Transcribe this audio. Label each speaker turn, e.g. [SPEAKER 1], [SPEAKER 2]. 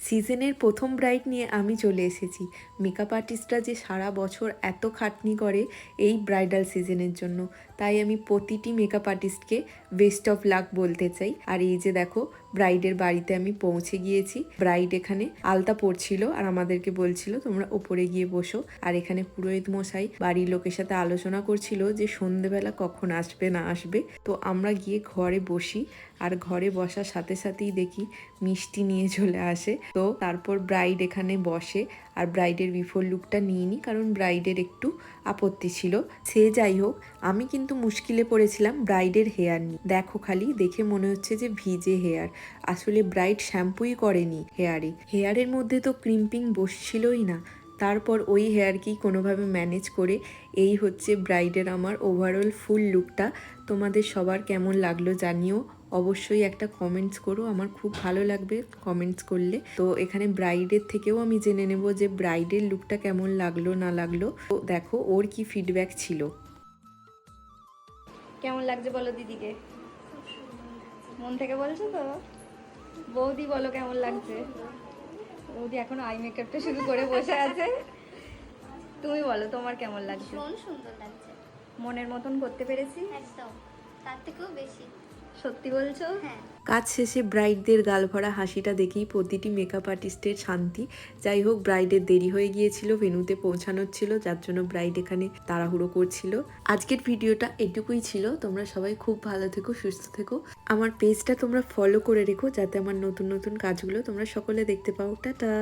[SPEAKER 1] সিজনের প্রথম ব্রাইড নিয়ে আমি চলে এসেছি। মেকআপ আর্টিস্টরা যে সারা বছর এত খাটনি করে এই ব্রাইডাল সিজনের জন্য, তাই আমি প্রতিটি মেকআপ আর্টিস্টকে বেস্ট অফ লাক বলতে চাই। আর এই যে দেখো, ব্রাইডের বাড়িতে আমি পৌঁছে গিয়েছি। ব্রাইড এখানে আলতা পরছিল আর আমাদেরকে বলছিল তোমরা ওপরে গিয়ে বসো। আর এখানে পুরোহিত মশাই বাড়ির লোকের সাথে আলোচনা করছিল যে সন্ধেবেলা কখন আসবে না আসবে। তো আমরা গিয়ে ঘরে বসি, আর ঘরে বসার সাথে সাথেই দেখি মিষ্টি নিয়ে চলে আসে। তো তারপর ব্রাইড এখানে বসে, আর ব্রাইডের বিফোর লুকটা নিয়ে নিই, কারণ ব্রাইডের একটু আপত্তি ছিল। সে যাই হোক, আমি কিন্তু মুশকিলে পড়েছিলাম ব্রাইডের হেয়ার নিয়ে। দেখো খালি, দেখে মনে হচ্ছে যে ভিজে হেয়ার, আসলে ব্রাইড শ্যাম্পুই করেনি হেয়ারের মধ্যে তো ক্রিম্পিং বসছিলই না। তারপর ওই হেয়ারকেই কোনোভাবে ম্যানেজ করে এই হচ্ছে ব্রাইডের আমার ওভারঅল ফুল লুকটা। তোমাদের সবার কেমন লাগলো জানিও, অবশ্যই একটা কমেন্টস করো, আমার খুব ভালো লাগবে কমেন্টস করলে। তো এখানে ব্রাইডের থেকেও আমি জেনে নেব যে ব্রাইডের লুকটা কেমন লাগলো না লাগলো। তো দেখো ওর কি ফিডব্যাক ছিল।
[SPEAKER 2] কেমন লাগছে বলো দিদিকে? মন থেকে বলছো তো? বৌদি বলো কেমন লাগছে? বৌদি এখন আই মেকআপটা শুরু করে বসে আছে। তুমি বলো তোমার কেমন লাগছে?
[SPEAKER 3] ভীষণ সুন্দর লাগছে,
[SPEAKER 2] মনের মতন করতে পেরেছি?
[SPEAKER 3] একদম তার থেকেও বেশি।
[SPEAKER 2] সত্যি বলছো?
[SPEAKER 3] হ্যাঁ,
[SPEAKER 1] কাজ শেষে ব্রাইডদের গাল ভরা হাসিটা দেখেই প্রতিটি মেকআপ আর্টিস্টের শান্তি। যাই হোক, ব্রাইডের দেরি হয়ে গিয়েছিল, ভেন্যুতে পৌঁছানোর ছিল, যার জন্য ব্রাইড এখানে তাড়াহুড়ো করছিল। আজকের ভিডিওটা এটুকুই ছিল। তোমরা সবাই খুব ভালো থেকো, সুস্থ থেকো। আমার পেজটা তোমরা ফলো করে রেখো, যাতে আমার নতুন নতুন কাজগুলো তোমরা সকলে দেখতে পাও। টাটা।